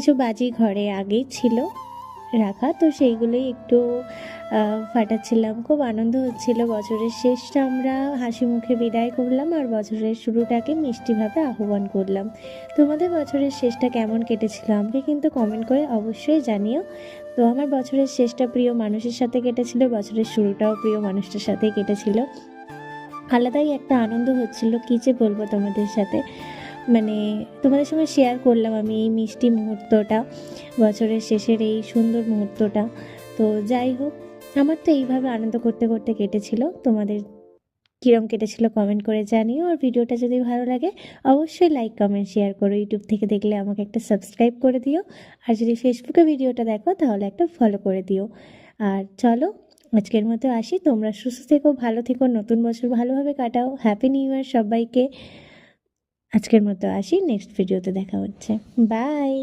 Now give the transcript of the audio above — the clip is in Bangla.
কিছু বাজি ঘরে আগেই ছিল রাখা, তো সেইগুলোই একটু ফাটাচ্ছিলাম। খুব আনন্দ হচ্ছিল। বছরের শেষটা আমরা হাসি মুখে বিদায় করলাম আর বছরের শুরুটাকে মিষ্টিভাবে আহ্বান করলাম। তোমাদের বছরের শেষটা কেমন কেটেছিল আমাকে কিন্তু কমেন্ট করে অবশ্যই জানিও। তো আমার বছরের শেষটা প্রিয় মানুষের সাথে কেটেছিল, বছরের শুরুটাও প্রিয় মানুষটার সাথেই কেটেছিল। আলাদাই একটা আনন্দ হচ্ছিল, কী যে বলবো তোমাদের সাথে। মানে তোমাদের সঙ্গে শেয়ার করলাম আমি এই মিষ্টি মুহূর্তটা, বছরের শেষের এই সুন্দর মুহূর্তটা। তো যাই হোক, আমার তো এইভাবে আনন্দ করতে করতে কেটেছিল। তোমাদের কীরকম কেটেছিল কমেন্ট করে জানিও। আর ভিডিওটা যদি ভালো লাগে অবশ্যই লাইক কমেন্ট শেয়ার করো। ইউটিউব থেকে দেখলে আমাকে একটা সাবস্ক্রাইব করে দিও, আর যদি ফেসবুকে ভিডিওটা দেখো তাহলে একটা ফলো করে দিও। আর চলো আজকের মতো আসি, তোমরা সুস্থ থেকো, ভালো থেকো, নতুন বছর ভালোভাবে কাটাও। হ্যাপি নিউ ইয়ার সবাইকে। আজকের মতো আসি, নেক্সট ভিডিওতে দেখা হচ্ছে। বাই।